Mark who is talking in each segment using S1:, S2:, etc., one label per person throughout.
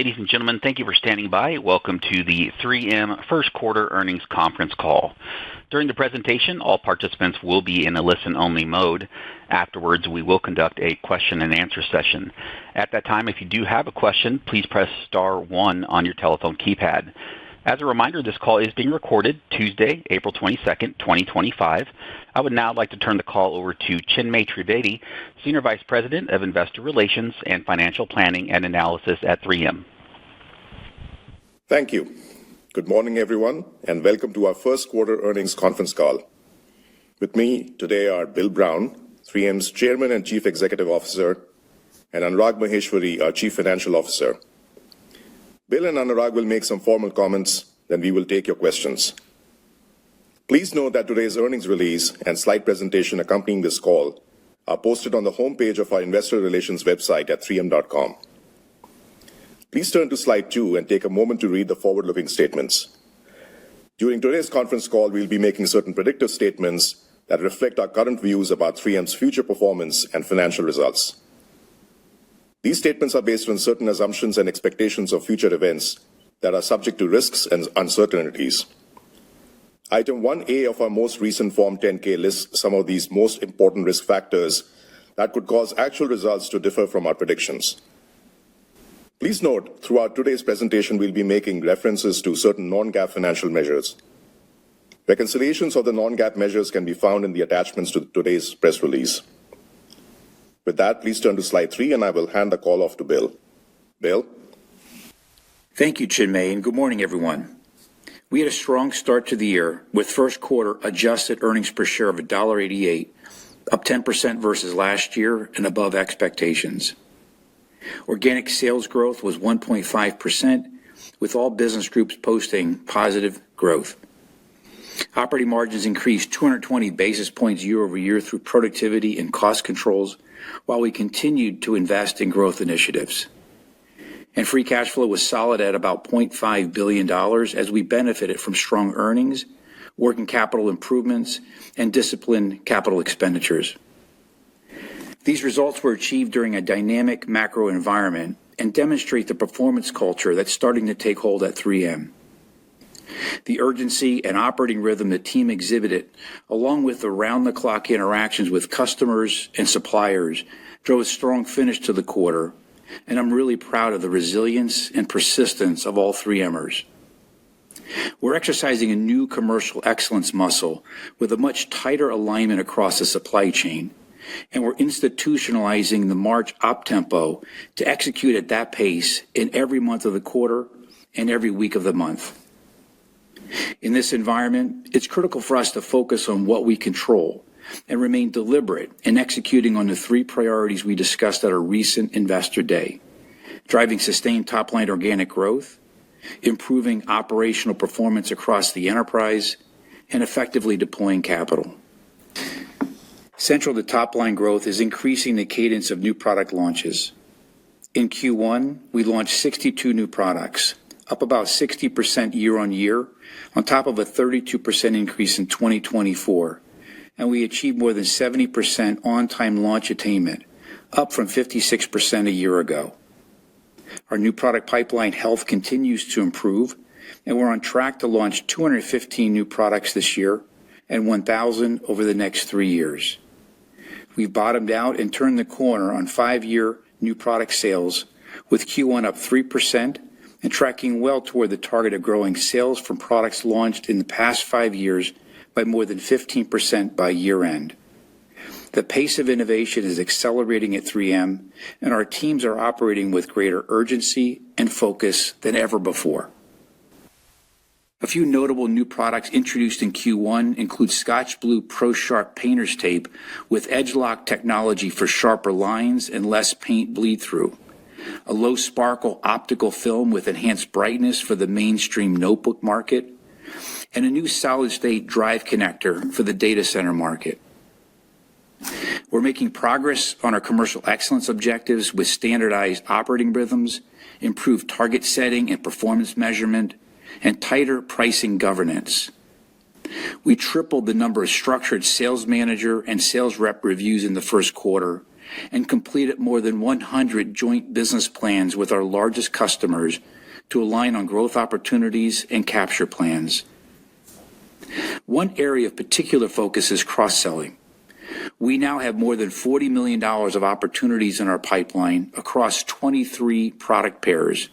S1: Ladies and gentlemen, thank you for standing by. Welcome to the 3M First Quarter Earnings Conference Call. During the presentation, all participants will be in a listen-only mode. Afterwards, we will conduct a question-and-answer session. At that time, if you do have a question, please press star 1 on your telephone keypad. As a reminder, this call is being recorded Tuesday, April 22nd, 2025. I would now like to turn the call over to Chinmay Trivedi, Senior Vice President of Investor Relations and Financial Planning and Analysis at 3M.
S2: Thank you. Good morning, everyone, and welcome to our First Quarter Earnings Conference Call. With me today are Bill Brown, 3M's Chairman and Chief Executive Officer, and Anurag Maheshwari, our Chief Financial Officer. Bill and Anurag will make some formal comments, then we will take your questions. Please note that today's earnings release and slide presentation accompanying this call are posted on the homepage of our Investor Relations website at 3m.com. Please turn to slide 2 and take a moment to read the forward-looking statements. During today's conference call, we'll be making certain predictive statements that reflect our current views about 3M's future performance and financial results. These statements are based on certain assumptions and expectations of future events that are subject to risks and uncertainties. Item 1A of our most recent Form 10-K lists some of these most important risk factors that could cause actual results to differ from our predictions. Please note, throughout today's presentation, we'll be making references to certain non-GAAP financial measures. Reconciliations of the non-GAAP measures can be found in the attachments to today's press release. With that, please turn to slide 3, and I will hand the call off to Bill. Bill?
S3: Thank you, Chinmay, and good morning, everyone. We had a strong start to the year with first quarter adjusted earnings per share of $1.88, up 10% versus last year and above expectations. Organic sales growth was 1.5%, with all business groups posting positive growth. Operating margins increased 220 basis points year over year through productivity and cost controls, while we continued to invest in growth initiatives. And free cash flow was solid at about $0.5 billion as we benefited from strong earnings, working capital improvements, and disciplined capital expenditures. These results were achieved during a dynamic macro environment and demonstrate the performance culture that's starting to take hold at 3M. The urgency and operating rhythm the team exhibited, along with the round-the-clock interactions with customers and suppliers, drove a strong finish to the quarter, and I'm really proud of the resilience and persistence of all 3Mers. We're exercising a new commercial excellence muscle with a much tighter alignment across the supply chain, and we're institutionalizing the March op-tempo to execute at that pace in every month of the quarter and every week of the month. In this environment, it's critical for us to focus on what we control and remain deliberate in executing on the 3 priorities we discussed at our recent Investor Day: driving sustained top-line organic growth, improving operational performance across the enterprise, and effectively deploying capital. Central to top-line growth is increasing the cadence of new product launches. In Q1, we launched 62 new products, up about 60% year on year, on top of a 32% increase in 2024, and we achieved more than 70% on-time launch attainment, up from 56% a year ago. Our new product pipeline health continues to improve, and we're on track to launch 215 new products this year and 1,000 over the next 3 years. We've bottomed out and turned the corner on 5-year new product sales, with Q1 up 3% and tracking well toward the target of growing sales from products launched in the past 5 years by more than 15% by year-end. The pace of innovation is accelerating at 3M, and our teams are operating with greater urgency and focus than ever before. A few notable new products introduced in Q1 include Scotch Blue Pro Sharp Painter's Tape with Edge-Lock technology for sharper lines and less paint bleed-through, a low-sparkle optical film with enhanced brightness for the mainstream notebook market, and a new solid-state drive connector for the data center market. We're making progress on our commercial excellence objectives with standardized operating rhythms, improved target setting and performance measurement, and tighter pricing governance. We tripled the number of structured sales manager and sales rep reviews in the first quarter and completed more than 100 joint business plans with our largest customers to align on growth opportunities and capture plans. One area of particular focus is cross-selling. We now have more than $40 million of opportunities in our pipeline across 23 product pairs,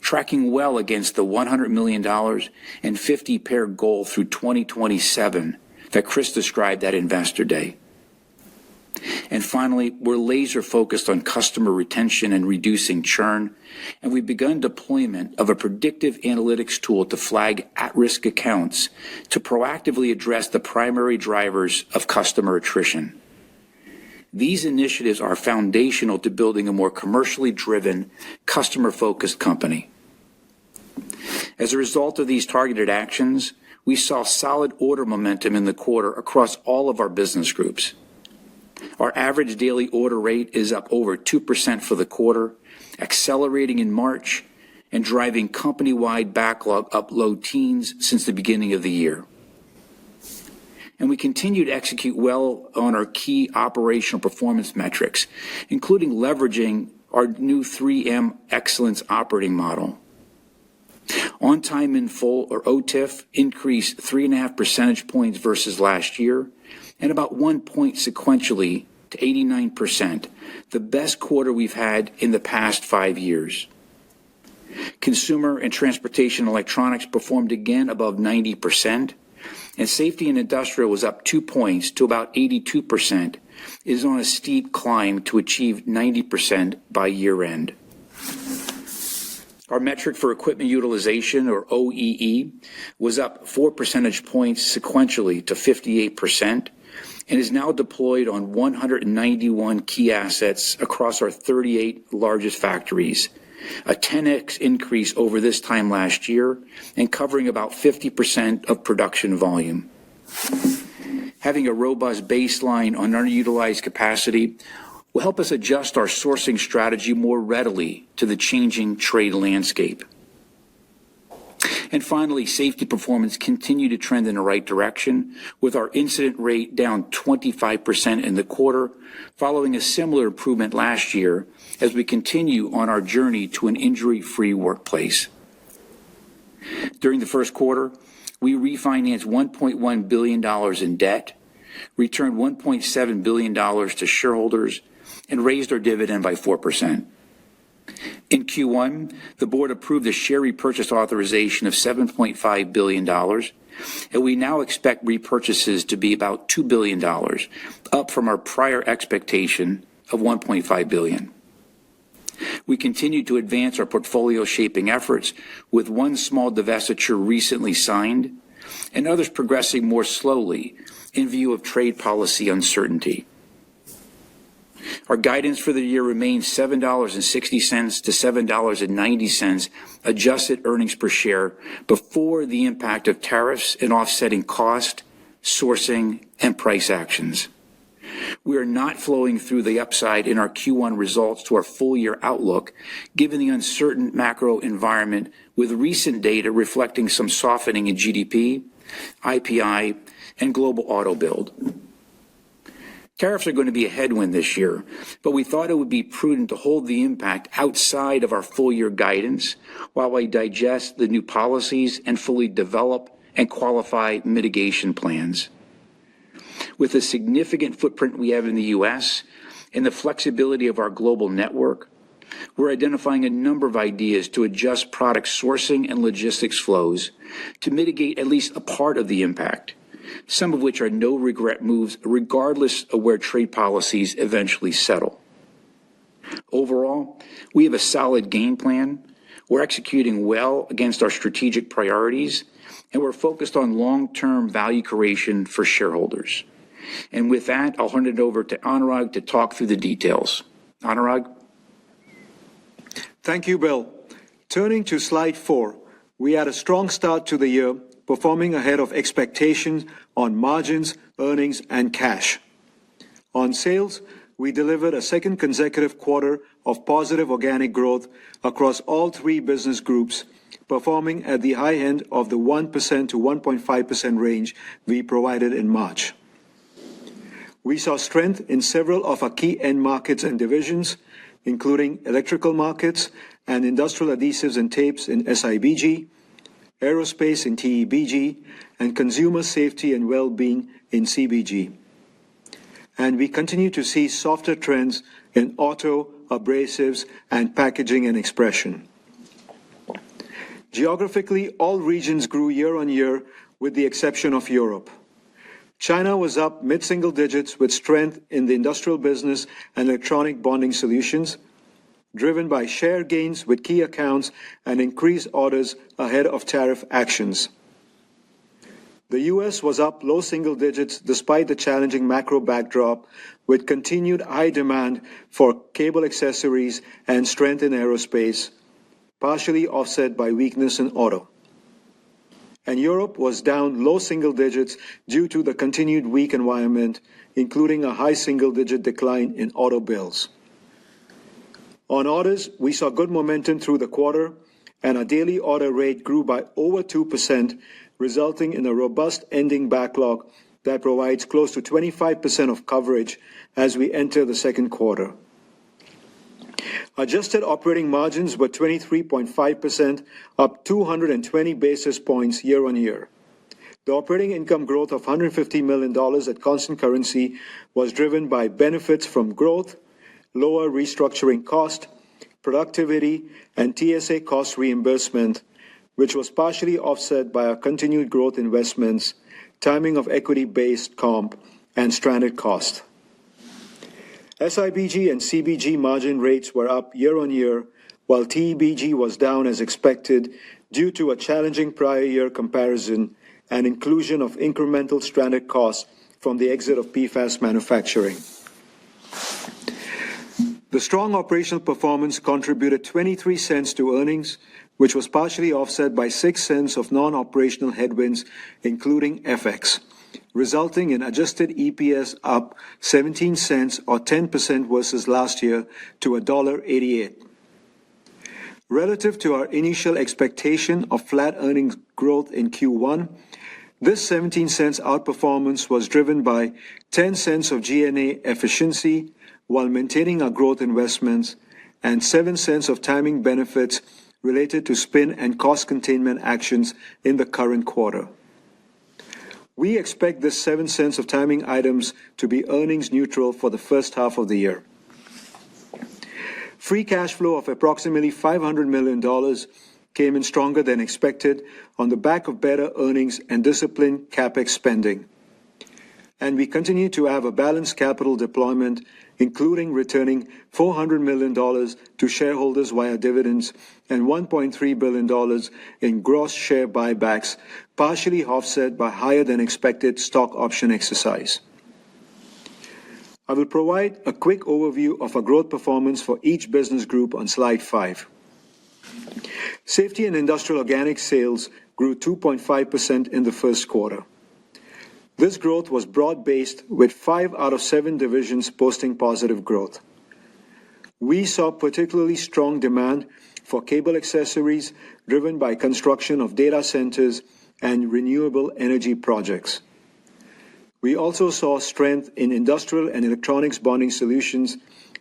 S3: tracking well against the $100 million and 50 pair goal through 2027 that Chris described at Investor Day. And finally, we're laser focused on customer retention and reducing churn, and we've begun deployment of a predictive analytics tool to flag at-risk accounts to proactively address the primary drivers of customer attrition. These initiatives are foundational to building a more commercially driven, customer-focused company. As a result of these targeted actions, we saw solid order momentum in the quarter across all of our business groups. Our average daily order rate is up over 2% for the quarter, accelerating in March and driving company-wide backlog up low teens since the beginning of the year. And we continue to execute well on our key operational performance metrics, including leveraging our new 3M Excellence operating model. On time in full, or OTIF, increased 3.5 percentage points versus last year, and about 1 point sequentially to 89%, the best quarter we've had in the past 5 years. Consumer and transportation electronics performed again above 90%, and safety and industrial was up 2 points to about 82%, is on a steep climb to achieve 90% by year end. Our metric for equipment utilization, or OEE, was up 4 percentage points sequentially to 58%, and is now deployed on 191 key assets across our 38 largest factories, a 10x increase over this time last year and covering about 50% of production volume. Having a robust baseline on underutilized capacity will help us adjust our sourcing strategy more readily to the changing trade landscape. And finally, safety performance continued to trend in the right direction, with our incident rate down 25% in the quarter, following a similar improvement last year as we continue on our journey to an injury-free workplace. During the first quarter, we refinanced $1.1 billion in debt, returned $1.7 billion to shareholders, and raised our dividend by 4%. In Q1, the board approved a share repurchase authorization of $7.5 billion, and we now expect repurchases to be about $2 billion, up from our prior expectation of $1.5 billion. We continue to advance our portfolio shaping efforts, with one small divestiture recently signed and others progressing more slowly in view of trade policy uncertainty. Our guidance for the year remains $7.60 to $7.90 adjusted earnings per share before the impact of tariffs and offsetting cost, sourcing, and price actions. We are not flowing through the upside in our Q1 results to our full-year outlook, given the uncertain macro environment, with recent data reflecting some softening in GDP, IPI, and global auto build. Tariffs are going to be a headwind this year, but we thought it would be prudent to hold the impact outside of our full-year guidance while we digest the new policies and fully develop and qualify mitigation plans. With the significant footprint we have in the U.S. and the flexibility of our global network, we're identifying a number of ideas to adjust product sourcing and logistics flows to mitigate at least a part of the impact, some of which are no-regret moves regardless of where trade policies eventually settle. Overall, we have a solid game plan, we're executing well against our strategic priorities, and we're focused on long-term value creation for shareholders. And with that, I'll hand it over to Anurag to talk through the details. Anurag?
S4: Thank you, Bill. Turning to slide 4, we had a strong start to the year, performing ahead of expectations on margins, earnings, and cash. On sales, we delivered a second consecutive quarter of positive organic growth across all 3 business groups, performing at the high end of the 1% to 1.5% range we provided in March. We saw strength in several of our key end markets and divisions, including electrical markets and industrial adhesives and tapes in SIBG, aerospace in TEBG, and consumer safety and well-being in CBG. And we continue to see softer trends in auto, abrasives, and packaging and expression. Geographically, all regions grew year-on-year with the exception of Europe. China was up mid-single digits with strength in the industrial business and electronic bonding solutions, driven by share gains with key accounts and increased orders ahead of tariff actions. The U.S. was up low single digits despite the challenging macro backdrop, with continued high demand for cable accessories and strength in aerospace, partially offset by weakness in auto. And Europe was down low single digits due to the continued weak environment, including a high single-digit decline in auto builds. On orders, we saw good momentum through the quarter, and our daily order rate grew by over 2%, resulting in a robust ending backlog that provides close to 25% of coverage as we enter the second quarter. Adjusted operating margins were 23.5%, up 220 basis points year-on-year. The operating income growth of $150 million at constant currency was driven by benefits from growth, lower restructuring cost, productivity, and TSA cost reimbursement, which was partially offset by our continued growth investments, timing of equity-based comp, and stranded cost. SIBG and CBG margin rates were up year-on-year, while TEBG was down as expected due to a challenging prior year comparison and inclusion of incremental stranded costs from the exit of PFAS manufacturing. The strong operational performance contributed 23 cents to earnings, which was partially offset by 6 cents of non-operational headwinds, including FX, resulting in adjusted EPS up 17 cents or 10% versus last year to $1.88. Relative to our initial expectation of flat earnings growth in Q1, this 17 cents outperformance was driven by 10 cents of G&A efficiency while maintaining our growth investments and 7 cents of timing benefits related to spin and cost containment actions in the current quarter. We expect this 7 cents of timing items to be earnings neutral for the first half of the year. Free cash flow of approximately $500 million came in stronger than expected on the back of better earnings and disciplined CapEx spending. And we continue to have a balanced capital deployment, including returning $400 million to shareholders via dividends and $1.3 billion in gross share buybacks, partially offset by higher than expected stock option exercise. I will provide a quick overview of our growth performance for each business group on slide 5. Safety and Industrial organic sales grew 2.5% in the first quarter. This growth was broad-based, with 5 out of 7 divisions posting positive growth. We saw particularly strong demand for cable accessories driven by construction of data centers and renewable energy projects. We also saw strength in industrial and electronics bonding solutions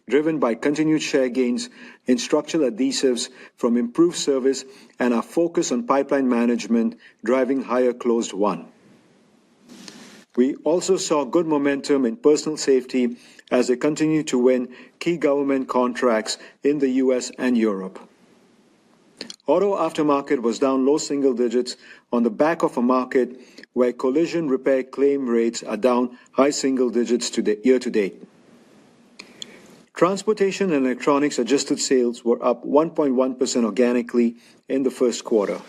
S4: driven by continued share gains in structural adhesives from improved service and our focus on pipeline management driving higher closed won. We also saw good momentum in personal safety as they continue to win key government contracts in the U.S. and Europe. Auto aftermarket was down low single digits on the back of a market where collision repair claim rates are down high single digits year to date. Transportation and electronics adjusted sales were up 1.1% organically in the first quarter.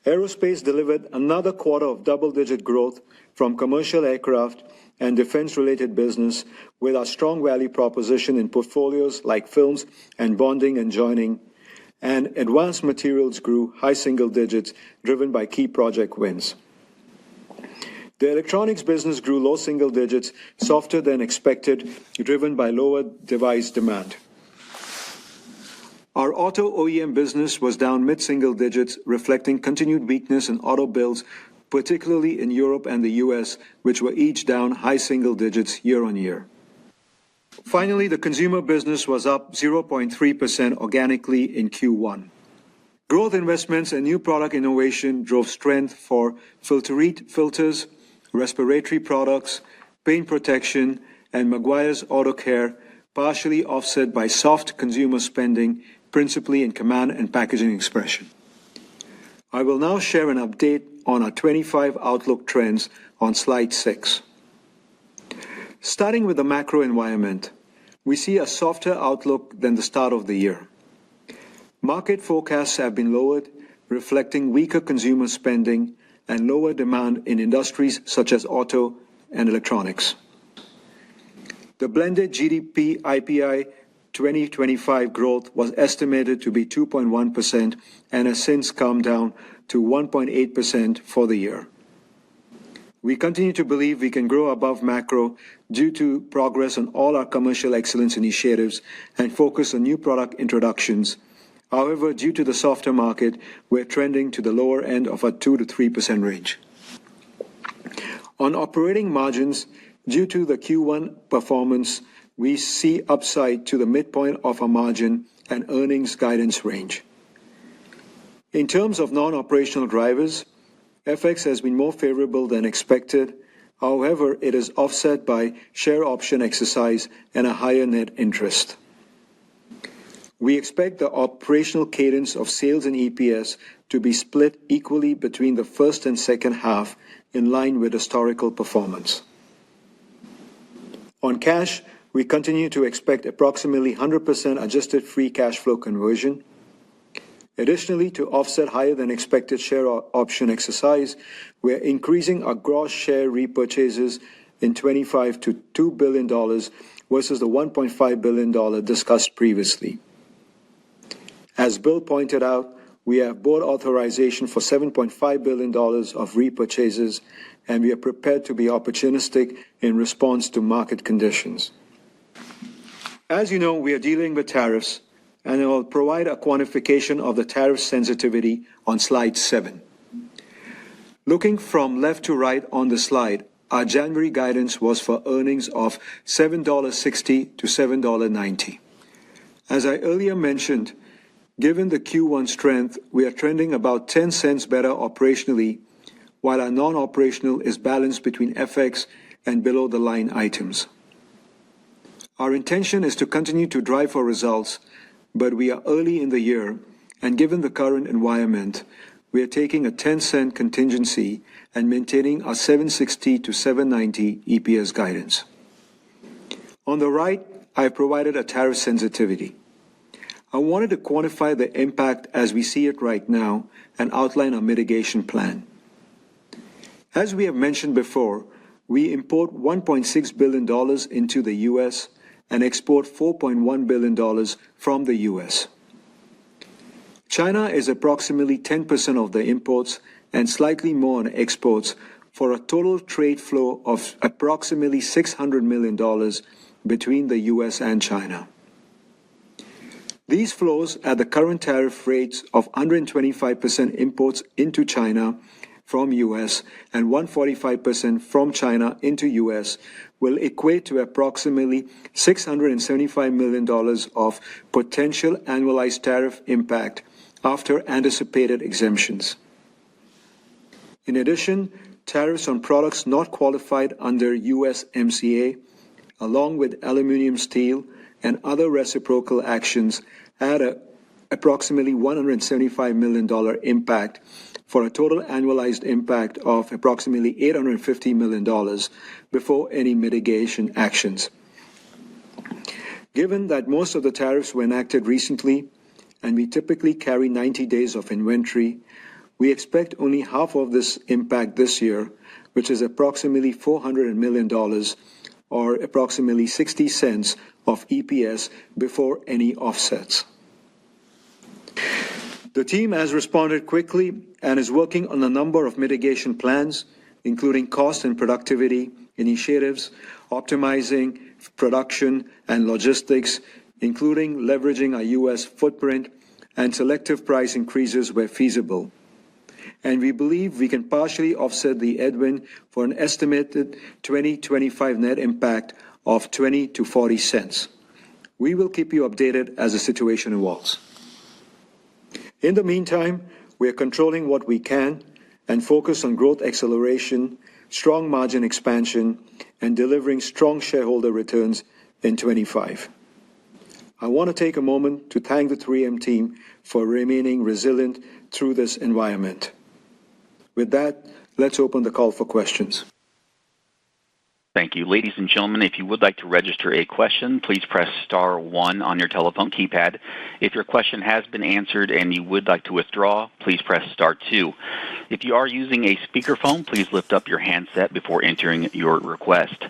S4: Aerospace delivered another quarter of double-digit growth from commercial aircraft and defense-related business, with our strong value proposition in portfolios like films and bonding and joining, and advanced materials grew high single digits, driven by key project wins. The electronics business grew low single digits, softer than expected, driven by lower device demand. Our auto OEM business was down mid-single digits, reflecting continued weakness in auto builds, particularly in Europe and the US, which were each down high single digits year on year. Finally, the consumer business was up 0.3% organically in Q1. Growth investments and new product innovation drove strength for Filtrete filters, respiratory products, paint protection, and Meguiar's Auto Care, partially offset by soft consumer spending, principally in Command and Packaging Expression. I will now share an update on our 25 outlook trends on slide 6. Starting with the macro environment, we see a softer outlook than the start of the year. Market forecasts have been lowered, reflecting weaker consumer spending and lower demand in industries such as auto and electronics. The blended GDP IPI 2025 growth was estimated to be 2.1% and has since come down to 1.8% for the year. We continue to believe we can grow above macro due to progress on all our commercial excellence initiatives and focus on new product introductions. However, due to the softer market, we're trending to the lower end of a 2 to 3% range. On operating margins, due to the Q1 performance, we see upside to the midpoint of our margin and earnings guidance range. In terms of non-operational drivers, FX has been more favorable than expected. However, it is offset by share option exercise and a higher net interest. We expect the operational cadence of sales and EPS to be split equally between the first and second half, in line with historical performance. On cash, we continue to expect approximately 100% adjusted free cash flow conversion. Additionally, to offset higher than expected share option exercise, we are increasing our gross share repurchases in 25 to $2 billion versus the $1.5 billion discussed previously. As Bill pointed out, we have board authorization for $7.5 billion of repurchases, and we are prepared to be opportunistic in response to market conditions. As you know, we are dealing with tariffs, and I will provide a quantification of the tariff sensitivity on slide 7. Looking from left to right on the slide, our January guidance was for earnings of $7.60 to $7.90. As I earlier mentioned, given the Q1 strength, we are trending about 10 cents better operationally, while our non-operational is balanced between FX and below-the-line items. Our intention is to continue to drive for results, but we are early in the year, and given the current environment, we are taking a 10-cent contingency and maintaining our $7.60 to $7.90 EPS guidance. On the right, I have provided a tariff sensitivity. I wanted to quantify the impact as we see it right now and outline our mitigation plan. As we have mentioned before, we import $1.6 billion into the U.S. and export $4.1 billion from the U.S. China is approximately 10% of the imports and slightly more on exports, for a total trade flow of approximately $600 million between the U.S. and China. These flows at the current tariff rates of 125% imports into China from U.S. and 145% from China into U.S. will equate to approximately $675 million of potential annualized tariff impact after anticipated exemptions. In addition, tariffs on products not qualified under USMCA, along with aluminum, steel, and other reciprocal actions, had an approximately $175 million impact, for a total annualized impact of approximately $850 million before any mitigation actions. Given that most of the tariffs were enacted recently, and we typically carry 90 days of inventory, we expect only half of this impact this year, which is approximately $400 million, or approximately 60 cents of EPS before any offsets. The team has responded quickly and is working on a number of mitigation plans, including cost and productivity initiatives, optimizing production and logistics, including leveraging our U.S. footprint and selective price increases where feasible. and we believe we can partially offset the headwind for an estimated 2025 net impact of 20 to 40 cents. We will keep you updated as the situation evolves. In the meantime, we are controlling what we can and focus on growth acceleration, strong margin expansion, and delivering strong shareholder returns in 25. I want to take a moment to thank the 3M team for remaining resilient through this environment. With that, let's open the call for questions.
S1: Thank you. Ladies and gentlemen, if you would like to register a question, please press star 1 on your telephone keypad. If your question has been answered and you would like to withdraw, please press star 2. If you are using a speakerphone, please lift up your handset before entering your request.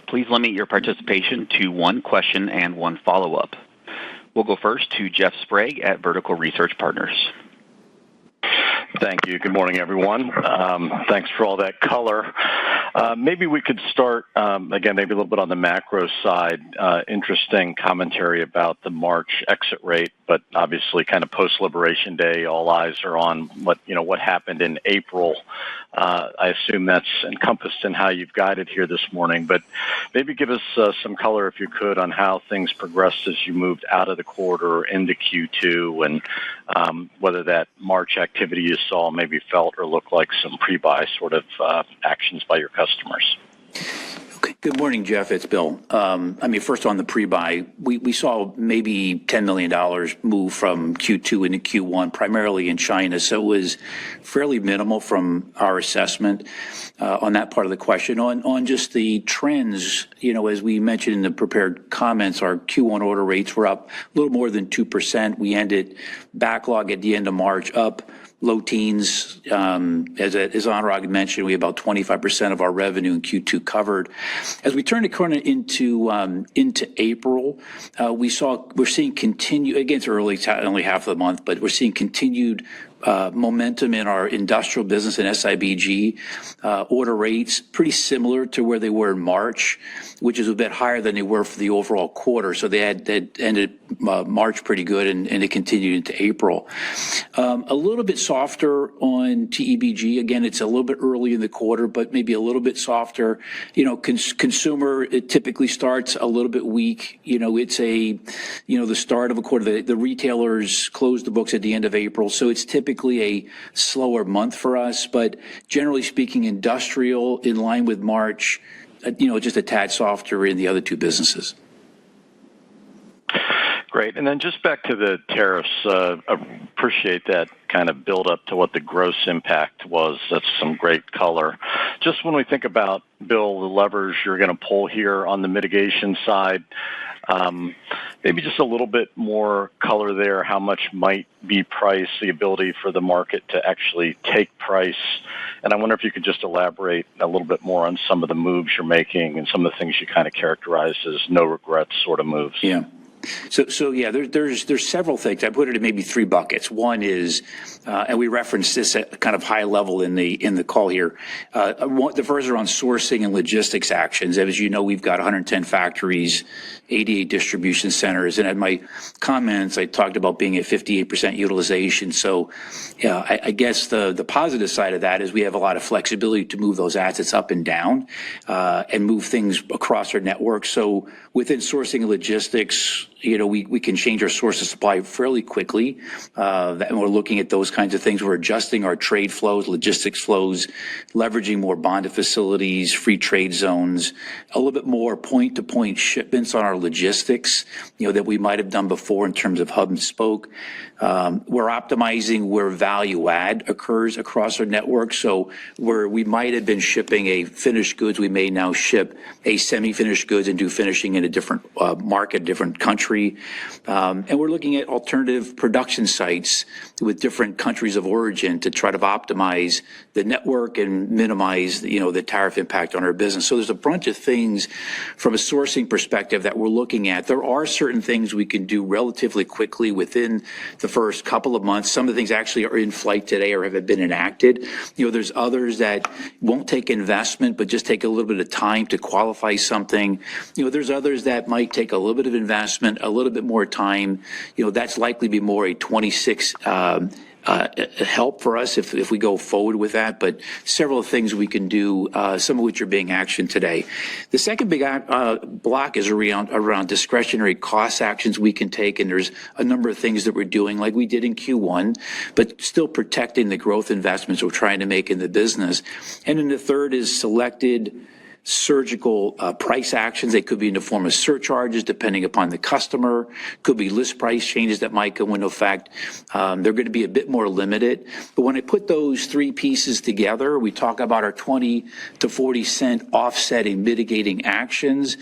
S1: Please limit your participation to one question and one follow-up. We'll go first to Jeff Sprague at Vertical Research Partners.
S5: Thank you. Good morning, everyone. Thanks for all that color. Maybe we could start, again, maybe a little bit on the macro side. Interesting commentary about the March exit rate, but obviously kind of post-Liberation Day, all eyes are on what happened in April. I assume that's encompassed in how you've guided here this morning, but maybe give us some color, if you could, on how things progressed as you moved out of the quarter into Q2 and whether that March activity you saw maybe felt or looked like some pre-buy sort of actions by your customers.
S3: Okay. Good morning, Jeff. It's Bill. First on the pre-buy, we saw maybe $10 million move from Q2 into Q1, primarily in China. So it was fairly minimal from our assessment on that part of the question. On just the trends, as we mentioned in the prepared comments, our Q1 order rates were up a little more than 2%. We ended backlog at the end of March up low teens. As Anurag mentioned, we have about 25% of our revenue in Q2 covered. As we turn the corner into April, we're seeing continue, again, it's early, only half of the month, but we're seeing continued momentum in our industrial business and SIBG. Order rates pretty similar to where they were in March, which is a bit higher than they were for the overall quarter. So they ended March pretty good and it continued into April. A little bit softer on TEBG. Again, it's a little bit early in the quarter, but maybe a little bit softer. Consumer, it typically starts a little bit weak. It's the start of a quarter. The retailers close the books at the end of April, so it's typically a slower month for us, but generally speaking, industrial in line with March, just a tad softer in the other two businesses.
S5: Great. And then just back to the tariffs, appreciate that kind of build up to what the gross impact was. That's some great color. Just when we think about, Bill, the levers you're going to pull here on the mitigation side, maybe just a little bit more color there. How much might be price, the ability for the market to actually take price? And I wonder if you could just elaborate a little bit more on some of the moves you're making and some of the things you kind of characterize as no regrets sort of moves.
S3: Yeah. So yeah, there's several things. I put it in maybe three buckets. One is, and we referenced this at kind of high level in the call here. The first are on sourcing and logistics actions. As you know, we've got 110 factories, 88 distribution centers, and at my comments, I talked about being at 58% utilization. So, I guess the positive side of that is we have a lot of flexibility to move those assets up and down, and move things across our network. So within sourcing and logistics, we can change our source of supply fairly quickly. And we're looking at those kinds of things. We're adjusting our trade flows, logistics flows, leveraging more bonded facilities, free trade zones, a little bit more point-to-point shipments on our logistics, that we might have done before in terms of hub and spoke. We're optimizing where value add occurs across our network. So where we might have been shipping a finished goods, we may now ship a semi-finished goods and do finishing in a different market, different country. And we're looking at alternative production sites with different countries of origin to try to optimize the network and minimize, the tariff impact on our business. So there's a bunch of things from a sourcing perspective that we're looking at. There are certain things we can do relatively quickly within the first couple of months. Some of the things actually are in flight today or have been enacted. There's others that won't take investment, but just take a little bit of time to qualify something. There's others that might take a little bit of investment, a little bit more time. That's likely to be more a 26 help for us if we go forward with that, but several things we can do, some of which are being actioned today. The second big block is around discretionary cost actions we can take, and there's a number of things that we're doing like we did in Q1, but still protecting the growth investments we're trying to make in the business. And then the third is selected surgical price actions. They could be in the form of surcharges, depending upon the customer. Could be list price changes that might go into effect. They're going to be a bit more limited. But when I put those three pieces together, we talk about our 20 to 40 cent offsetting mitigating actions.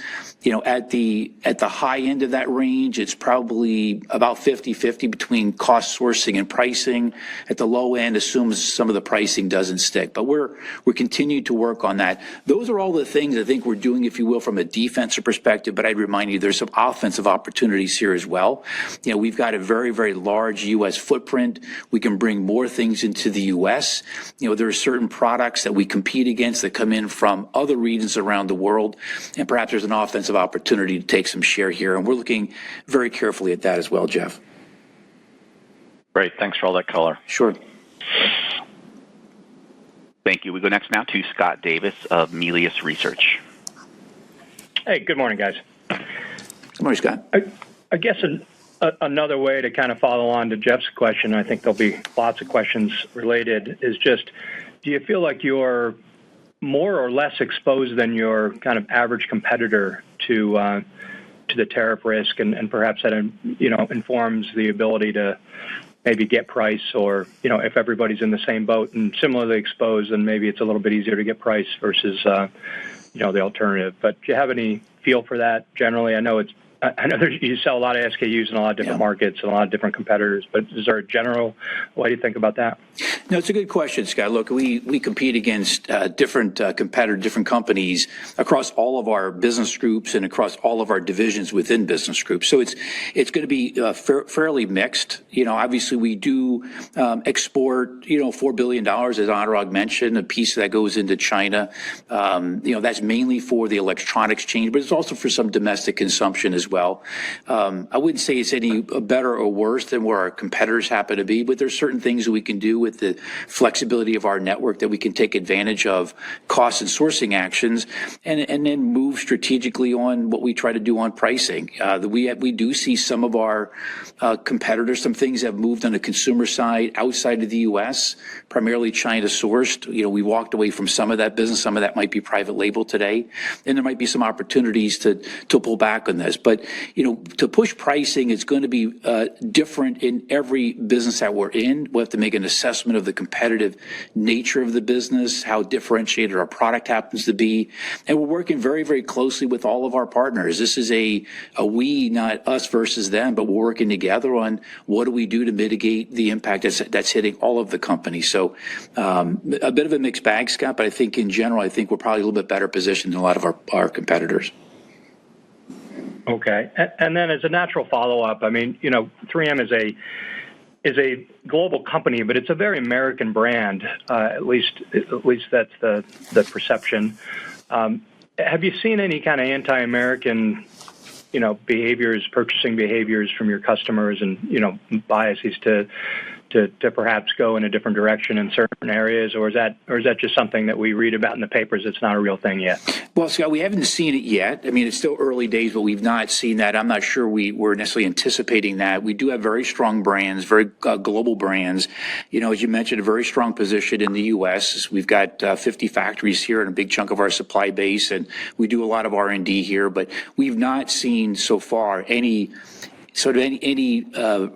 S3: At the high end of that range, it's probably about 50-50 between cost sourcing and pricing. At the low end, assumes some of the pricing doesn't stick. But we're continuing to work on that. Those are all the things I think we're doing, if you will, from a defensive perspective, but I'd remind you there's some offensive opportunities here as well. We've got a very, very large U.S. footprint. We can bring more things into the U.S. There are certain products that we compete against that come in from other regions around the world, and perhaps there's an offensive opportunity to take some share here, and we're looking very carefully at that as well, Jeff.
S5: Great. Thanks for all that color.
S3: Sure.
S1: Thank you. We go next now to Scott Davis of Melius Research.
S6: Hey, good morning, guys.
S3: Good morning, Scott.
S6: I guess another way to kind of follow on to Jeff's question, I think there'll be lots of questions related, is just, do you feel like you're more or less exposed than your kind of average competitor to the tariff risk, and perhaps that informs the ability to maybe get price, or if everybody's in the same boat and similarly exposed, then maybe it's a little bit easier to get price versus the alternative. But do you have any feel for that generally? I know you sell a lot of SKUs in a lot of different markets and a lot of different competitors, but is there a general way to think about that?
S3: No, it's a good question, Scott. Look, we compete against different competitors, different companies across all of our business groups and across all of our divisions within business groups. So it's going to be fairly mixed. Obviously we do export, $4 billion, as Anurag mentioned. A piece of that goes into China. That's mainly for the electronics change, but it's also for some domestic consumption as well. I wouldn't say it's any better or worse than where our competitors happen to be, but there's certain things that we can do with the flexibility of our network that we can take advantage of cost and sourcing actions, and then move strategically on what we try to do on pricing. We do see some of our competitors, some things have moved on the consumer side outside of the U.S., primarily China sourced. We walked away from some of that business. Some of that might be private label today, and there might be some opportunities to pull back on this. But to push pricing, it's going to be different in every business that we're in. We'll have to make an assessment of the competitive nature of the business, how differentiated our product happens to be, and we're working very, very closely with all of our partners. This is a we, not us versus them, but we're working together on what do we do to mitigate the impact that's hitting all of the companies. So a bit of a mixed bag, Scott, but I think in general, I think we're probably a little bit better positioned than a lot of our competitors.
S6: Okay. And then as a natural follow-up, 3M is a global company, but it's a very American brand. At least that's the perception. Have you seen any kind of anti-American, behaviors, purchasing behaviors from your customers, and biases to perhaps go in a different direction in certain areas, or is that just something that we read about in the papers? It's not a real thing yet.
S3: Well, Scott, we haven't seen it yet. It's still early days, but we've not seen that. I'm not sure we're necessarily anticipating that. We do have very strong brands, very global brands. As you mentioned, a very strong position in the U.S. We've got 50 factories here and a big chunk of our supply base, and we do a lot of R&D here, but we've not seen so far any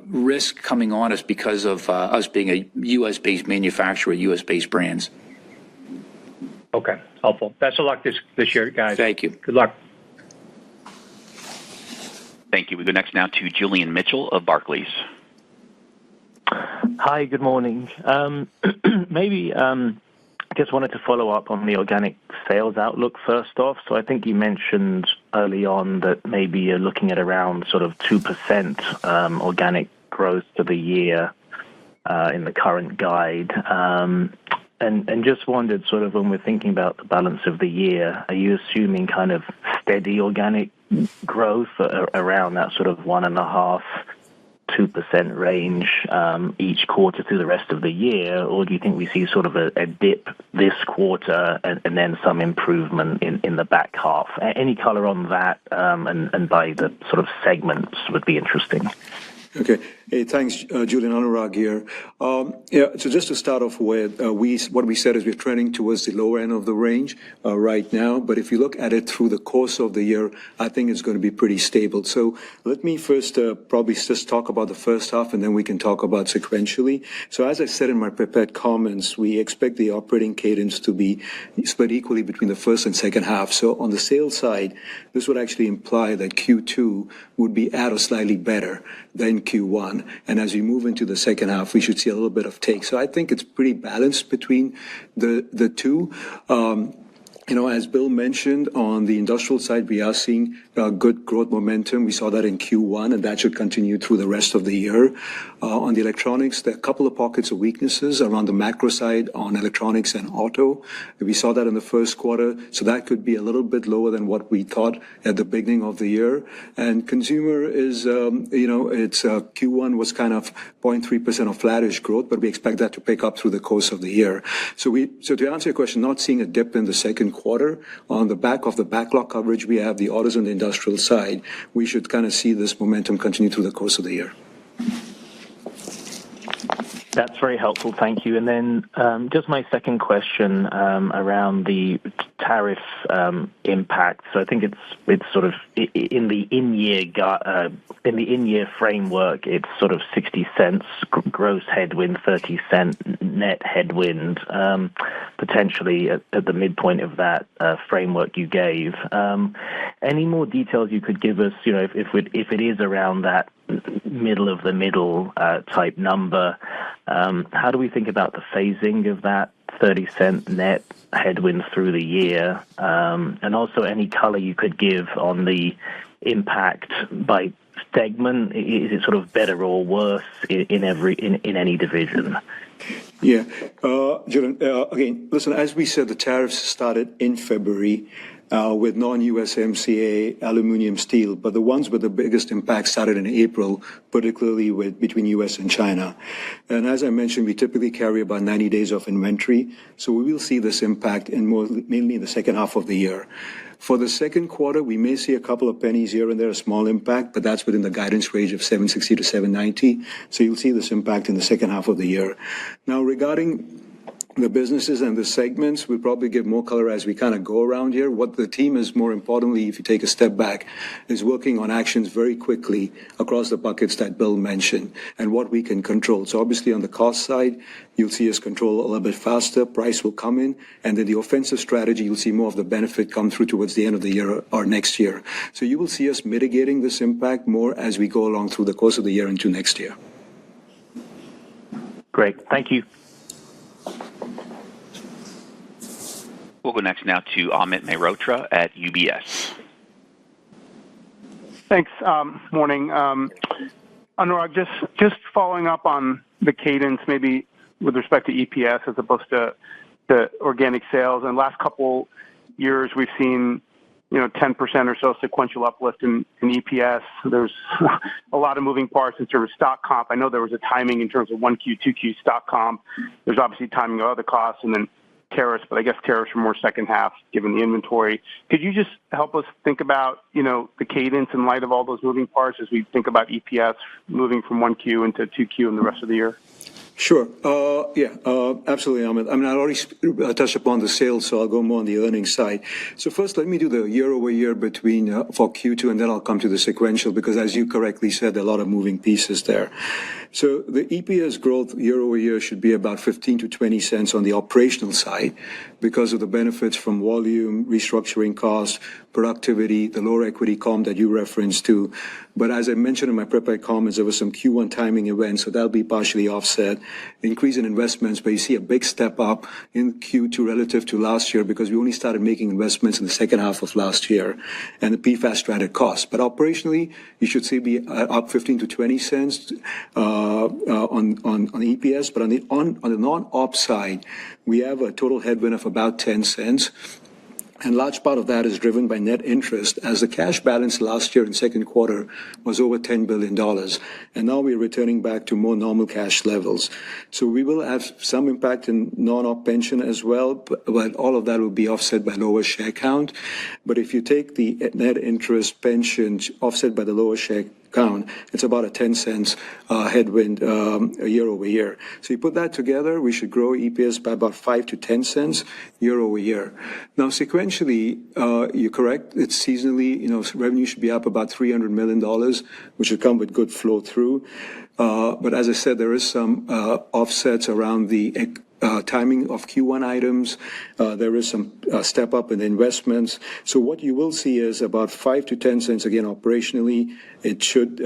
S3: risk coming on us because of us being a U.S.-based manufacturer, U.S.-based brands.
S6: Okay, helpful. Best of luck this year, guys.
S3: Thank you.
S6: Good luck.
S1: Thank you. We go next now to Julian Mitchell of Barclays.
S7: Hi, good morning. Maybe just wanted to follow up on the organic sales outlook first off. So I think you mentioned early on that maybe you're looking at around sort of 2% organic growth for the year in the current guide. And just wondered, sort of when we're thinking about the balance of the year, are you assuming kind of steady organic growth around that sort of 1.5 2% range each quarter through the rest of the year, or do you think we see sort of a dip this quarter and then some improvement in the back half? Any color on that and by the sort of segments would be interesting.
S4: Okay. Hey, thanks, Julian. Anurag here. So just to start off with, what we said is we're trending towards the lower end of the range right now. But if you look at it through the course of the year, I think it's going to be pretty stable. So let me first probably just talk about the first half, and then we can talk about sequentially. So as I said in my prepared comments, we expect the operating cadence to be split equally between the first and second half. So on the sales side, this would actually imply that Q2 would be at or slightly better than Q1. And as we move into the second half, we should see a little bit of take. So I think it's pretty balanced between the two. As Bill mentioned, on the industrial side, we are seeing good growth momentum. We saw that in Q1, and that should continue through the rest of the year. On the electronics, there are a couple of pockets of weaknesses around the macro side on electronics and auto. We saw that in the first quarter, so that could be a little bit lower than what we thought at the beginning of the year. And consumer is, it's Q1 was kind of 0.3% of flattish growth, but we expect that to pick up through the course of the year. So to answer your question, not seeing a dip in the second quarter. On the back of the backlog coverage, we have the autos and the industrial side. We should kind of see this momentum continue through the course of the year.
S7: That's very helpful. Thank you. And then just my second question around the tariff impact. So I think it's sort of in the in-year framework, it's sort of 60 cents gross headwind, 30 cent net headwind, potentially at the midpoint of that framework you gave. Any more details you could give us? If it is around that middle of the middle type number, how do we think about the phasing of that 30-cent net headwind through the year? And also any color you could give on the impact by segment. Is it sort of better or worse in any division?
S4: Yeah. Julian, again, listen, as we said, the tariffs started in February with non-USMCA aluminum steel, but the ones with the biggest impact started in April, particularly between U.S. and China. And as I mentioned, we typically carry about 90 days of inventory, so we will see this impact mainly in the second half of the year. For the second quarter, we may see a couple of pennies here and there, a small impact, but that's within the guidance range of 760 to 790. So you'll see this impact in the second half of the year. Now, regarding the businesses and the segments, we'll probably give more color as we kind of go around here. What the team is, more importantly, if you take a step back, is working on actions very quickly across the buckets that Bill mentioned and what we can control. So obviously on the cost side, you'll see us control a little bit faster. Price will come in. And then the offensive strategy, you'll see more of the benefit come through towards the end of the year or next year. So you will see us mitigating this impact more as we go along through the course of the year into next year.
S7: Great. Thank you.
S1: We'll go next now to Amit Mehrotra at UBS.
S8: Thanks. Morning. Anurag, just following up on the cadence, maybe with respect to EPS as opposed to organic sales. And last couple years, we've seen 10% or so sequential uplift in EPS. There's a lot of moving parts in terms of stock comp. I know there was a timing in terms of 1Q, 2Q stock comp. There's obviously timing of other costs, and then tariffs, but I guess tariffs are more second half given the inventory. Could you just help us think about, the cadence in light of all those moving parts as we think about EPS moving from 1Q into 2Q and the rest of the year?
S4: Sure. Absolutely, Amit. I mean, I already touched upon the sales, so I'll go more on the earnings side. So first, let me do the year-over-year between for Q2, and then I'll come to the sequential, because as you correctly said, there are a lot of moving pieces there. So the EPS growth year-over-year should be about 15 to 20 cents on the operational side because of the benefits from volume, restructuring costs, productivity, the lower equity comp that you referenced to. But as I mentioned in my prepared comments, there was some Q1 timing events, so that'll be partially offset. Increase in investments, but you see a big step up in Q2 relative to last year because we only started making investments in the second half of last year, and the PFAS stranded costs. But operationally, you should see be up 15 to 20 cents on EPS. But on the non-op side, we have a total headwind of about 10 cents. And large part of that is driven by net interest, as the cash balance last year in second quarter was over $10 billion. And now we're returning back to more normal cash levels. So we will have some impact in non-op pension as well, but all of that will be offset by lower share count. But if you take the net interest pension offset by the lower share count, it's about a 10 cents headwind year over year. So you put that together, we should grow EPS by about 5 to 10 cents year over year. Now, sequentially, you're correct. It's seasonally, revenue should be up about $300 million, which should come with good flow through. But as I said, there is some offsets around the timing of Q1 items. There is some step up in investments. So what you will see is about 5 to 10 cents again operationally. It should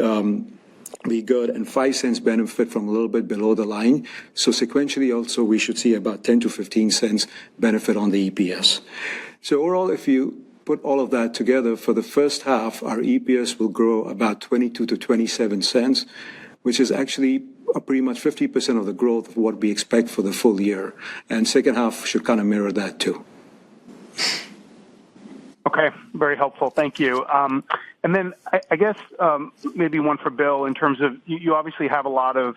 S4: be good, and 5 cents benefit from a little bit below the line. So sequentially also we should see about 10 to 15 cents benefit on the EPS. So overall, if you put all of that together, for the first half, our EPS will grow about 22 to 27 cents, which is actually pretty much 50% of the growth of what we expect for the full year. And second half should kind of mirror that too.
S8: Okay, very helpful. Thank you. And then I guess maybe one for Bill in terms of you obviously have a lot of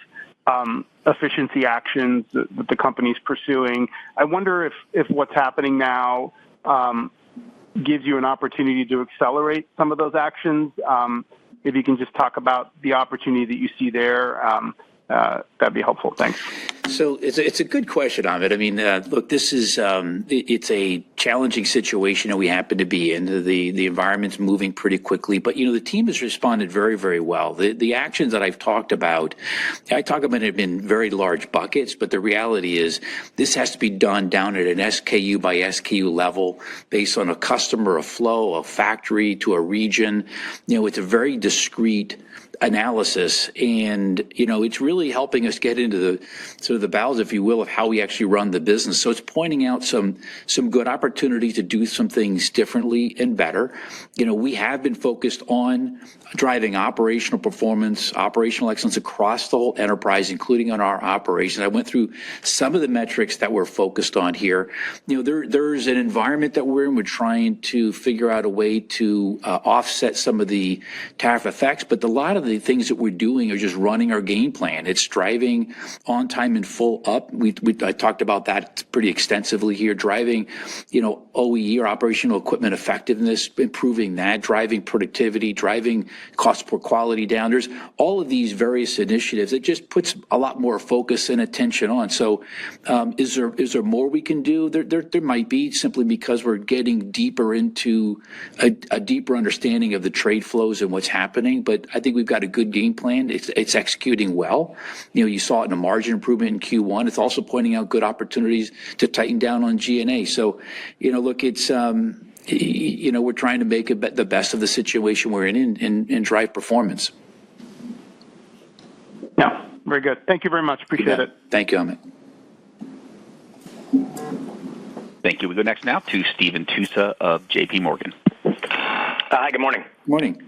S8: efficiency actions that the company's pursuing. I wonder if what's happening now gives you an opportunity to accelerate some of those actions. If you can just talk about the opportunity that you see there, that'd be helpful. Thanks.
S3: So it's a good question, Amit. I mean, look, this is it's a challenging situation that we happen to be in. The environment's moving pretty quickly, but the team has responded very, very well. The actions that I've talked about, I talk about it in very large buckets, but the reality is this has to be done down at an SKU by SKU level, based on a customer, a flow, a factory to a region. It's a very discrete analysis, and it's really helping us get into the sort of the bowels, if you will, of how we actually run the business. So it's pointing out some good opportunity to do some things differently and better. We have been focused on driving operational performance, operational excellence across the whole enterprise, including on our operations. I went through some of the metrics that we're focused on here. There's an environment that we're in. We're trying to figure out a way to offset some of the tariff effects, but a lot of the things that we're doing are just running our game plan. It's driving on time and full up. I talked about that pretty extensively here. Driving, OEE or operational equipment effectiveness, improving that, driving productivity, driving cost per quality down. There's all of these various initiatives that just puts a lot more focus and attention on. So, is there more we can do? There might be, simply because we're getting deeper into a deeper understanding of the trade flows and what's happening. But I think we've got a good game plan. It's executing well. You saw it in a margin improvement in Q1. It's also pointing out good opportunities to tighten down on G&A. So, look, it's we're trying to make the best of the situation we're in and drive performance.
S8: Yeah, very good. Thank you very much. Appreciate it.
S3: Thank you, Amit.
S1: Thank you. We go next now to Stephen Tusa of J.P. Morgan.
S9: Hi, good morning.
S3: Morning.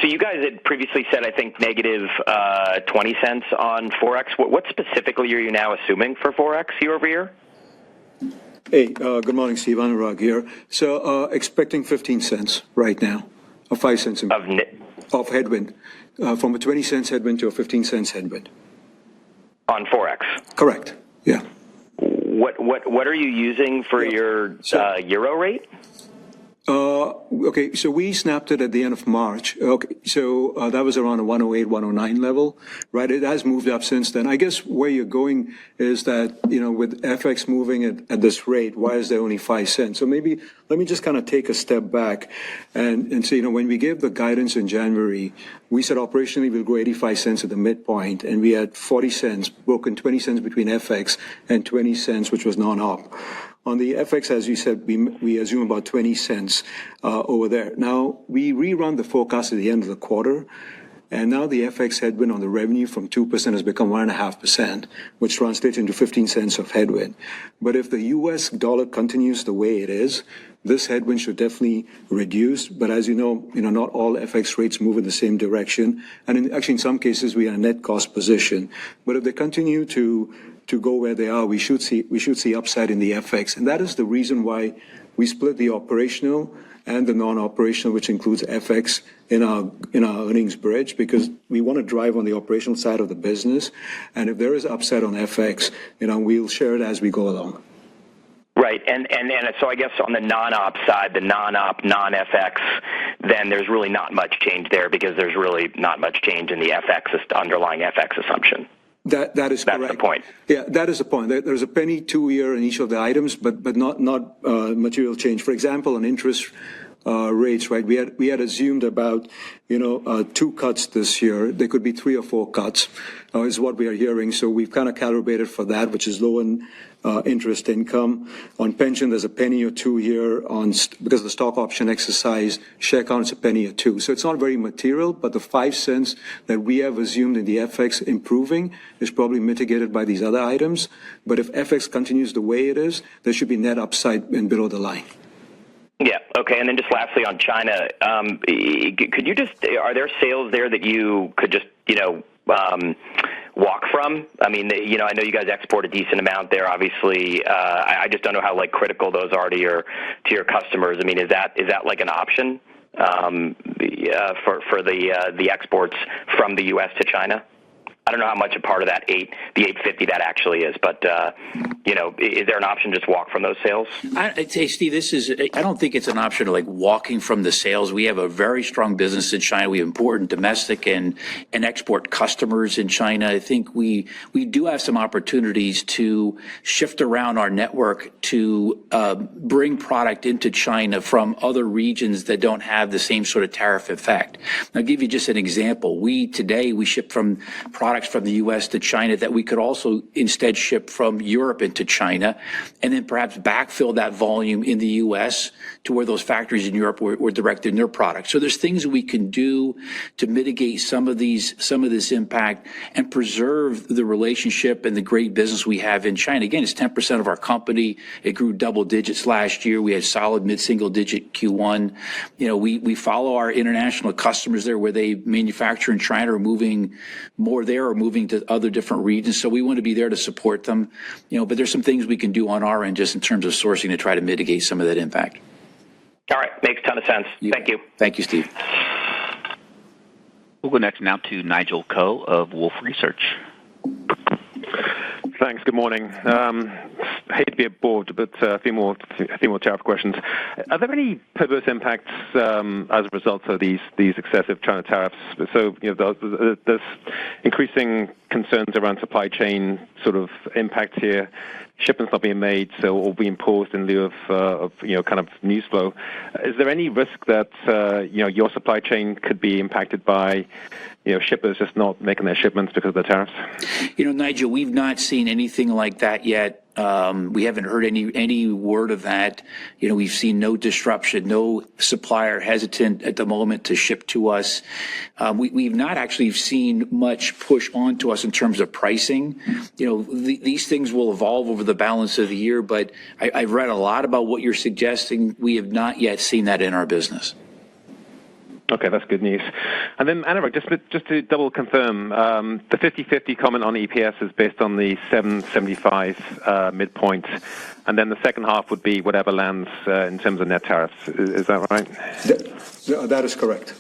S9: So you guys had previously said, I think, negative 20 cents on Forex. What specifically are you now assuming for Forex year over year?
S4: Hey, good morning, Steve. Anurag here. So expecting 15 cents right now, or 5 cents of headwind, from a 20 cents headwind to a 15 cents headwind.
S9: On Forex?
S4: Correct, yeah.
S9: What are you using for your euro rate?
S4: Okay, so we snapped it at the end of March. Okay, so that was around a 108, 109 level, right? It has moved up since then. I guess where you're going is that, with FX moving at this rate, why is there only 5 cents? So maybe let me just kind of take a step back and say, when we gave the guidance in January, we said operationally we'll grow 85 cents at the midpoint, and we had 40 cents, broken 20 cents between FX and 20 cents, which was non-op. On the FX, as you said, we assume about 20 cents over there. Now, we rerun the forecast at the end of the quarter, and now the FX headwind on the revenue from 2% has become 1.5%, which translates into 15 cents of headwind. But if the U.S. dollar continues the way it is, this headwind should definitely reduce. But as you know, not all FX rates move in the same direction. And actually, in some cases, we are in a net cost position. But if they continue to to go where they are, we should see upside in the FX. And that is the reason why we split the operational and the non-operational, which includes FX in our earnings bridge, because we want to drive on the operational side of the business. And if there is upside on FX, we'll share it as we go along.
S9: Right, and so I guess on the non-op side, the non-FX, then there's really not much change there because there's really not much change in the underlying FX assumption.
S4: That is correct.
S9: That's the point.
S4: Yeah, that is the point. There's a penny 2 year in each of the items, but not material change. For example, on interest rates, right? We had assumed about 2 cuts this year. There could be 3 or 4 cuts, is what we are hearing. So we've kind of calibrated for that, which is low in interest income. On pension, there's a penny or 2 here because of the stock option exercise. Share count is a penny or 2. So it's not very material, but the 5 cents that we have assumed in the FX improving is probably mitigated by these other items. But if FX continues the way it is, there should be net upside in below the line.
S9: Yeah. Okay. And then just lastly on China, could you are there sales there that you could just, walk from? I mean, I know you guys export a decent amount there, obviously. I just don't know how critical those are to your customers. I mean, is that like an option for the exports from the U.S. to China? I don't know how much a part of that the 850 that actually is, but is there an option to just walk from those sales?
S3: I'd say, Steve, I don't think it's an option of walking from the sales. We have a very strong business in China. We have important domestic and export customers in China. I think we do have some opportunities to shift around our network to bring product into China from other regions that don't have the same sort of tariff effect. I'll give you just an example. Today we ship from products from the U.S. to China that we could also instead ship from Europe into China, and then perhaps backfill that volume in the U.S. to where those factories in Europe were directing their products. So there's things that we can do to mitigate some of this impact and preserve the relationship and the great business we have in China. Again, it's 10% of our company. It grew double digits last year. We had solid mid-single digit Q1. We follow our international customers there where they manufacture in China or moving more there or moving to other different regions. So we want to be there to support them. But there's some things we can do on our end just in terms of sourcing to try to mitigate some of that impact.
S9: All right. Makes a ton of sense. Thank you.
S3: Thank you, Steve.
S1: We'll go next now to Nigel Coe of Wolfe Research.
S10: Thanks. Good morning. I hate to be a bored, but a few more tariff questions. Are there any perverse impacts as a result of these excessive China tariffs? So there's increasing concerns around supply chain sort of impact here. Shipments not being made, so all being paused in lieu of kind of news flow. Is there any risk that your supply chain could be impacted by shippers just not making their shipments because of the tariffs?
S3: Nigel, we've not seen anything like that yet. We haven't heard any word of that. We've seen no disruption, no supplier hesitant at the moment to ship to us. We've not actually seen much push onto us in terms of pricing. These things will evolve over the balance of the year, but I've read a lot about what you're suggesting. We have not yet seen that in our business.
S10: Okay, that's good news. And then, Anurag, just to double confirm, the 50-50 comment on EPS is based on the 775 midpoint, and then the second half would be whatever lands in terms of net tariffs. Is that right?
S4: That is correct.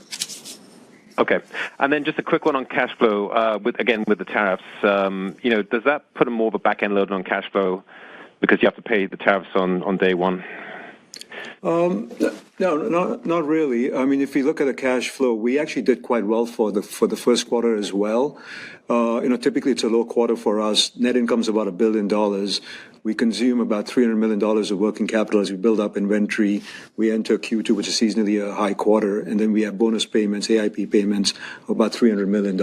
S10: Okay. And then just a quick one on cash flow, with the tariffs. Does that put more of a back-end load on cash flow because you have to pay the tariffs on day one?
S4: No, not really. I mean, if you look at the cash flow, we actually did quite well for the first quarter as well. Typically it's a low quarter for us. Net income's about $1 billion. We consume about $300 million of working capital as we build up inventory. We enter Q2, which is seasonally a high quarter, and then we have bonus payments, AIP payments of about $300 million.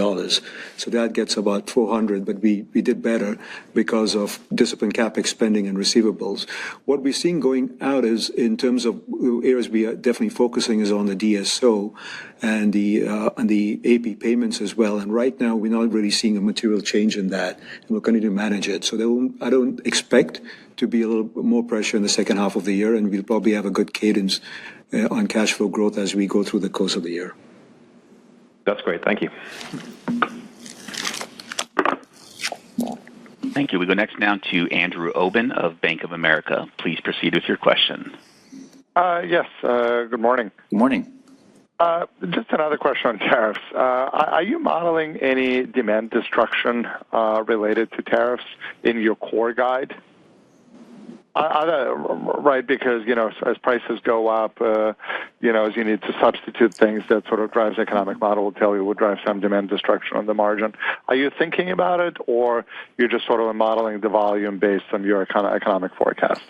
S4: So that gets about $400, but we did better because of disciplined CapEx spending and receivables. What we're seeing going out is in terms of areas we are definitely focusing is on the DSO and the AP payments as well. And right now we're not really seeing a material change in that, and we'll continue to manage it. So I don't expect to be a little bit more pressure in the second half of the year, and we'll probably have a good cadence on cash flow growth as we go through the course of the year.
S10: That's great. Thank you.
S1: Thank you. We go next now to Andrew Obin of Bank of America. Please proceed with your question.
S11: Yes. Good morning.
S3: Good morning.
S11: Just another question on tariffs. Are you modeling any demand destruction related to tariffs in your core guide? Right, because, as prices go up, as you need to substitute things, that sort of drives economic model will tell you would drive some demand destruction on the margin. Are you thinking about it, or you're just sort of modeling the volume based on your economic forecast?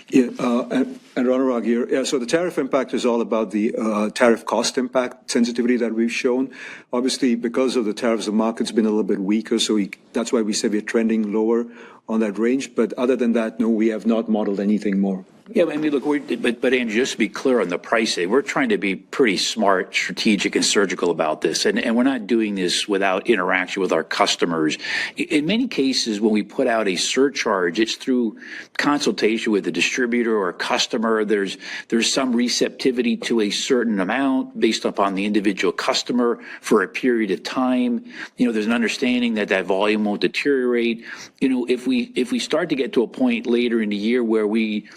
S4: Yeah, and Anurag here. Yeah, so the tariff impact is all about the tariff cost impact sensitivity that we've shown. Obviously, because of the tariffs, the market's been a little bit weaker, so that's why we said we're trending lower on that range. But other than that, no, we have not modeled anything more.
S3: Yeah, I mean, look, but Andrew, just to be clear on the pricing, we're trying to be pretty smart, strategic, and surgical about this, and we're not doing this without interaction with our customers. In many cases, when we put out a surcharge, it's through consultation with the distributor or customer. There's some receptivity to a certain amount based upon the individual customer for a period of time. There's an understanding that volume won't deteriorate. If we start to get to a point later in the year where we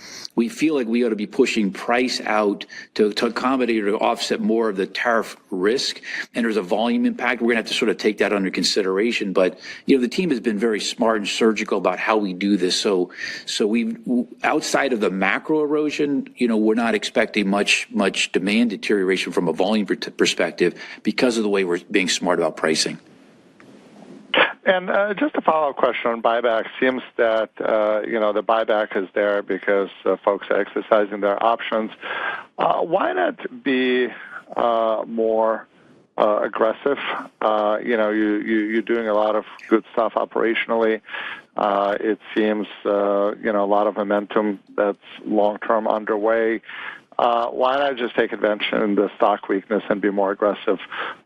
S3: feel like we ought to be pushing price out to accommodate or to offset more of the tariff risk, and there's a volume impact, we're going to have to sort of take that under consideration. But, the team has been very smart and surgical about how we do this. So we, outside of the macro erosion, we're not expecting much demand deterioration from a volume perspective because of the way we're being smart about pricing.
S11: And just a follow-up question on buyback. Seems that, the buyback is there because folks are exercising their options. Why not be more aggressive? You're doing a lot of good stuff operationally. It seems, a lot of momentum that's long-term underway. Why not just take advantage of the stock weakness and be more aggressive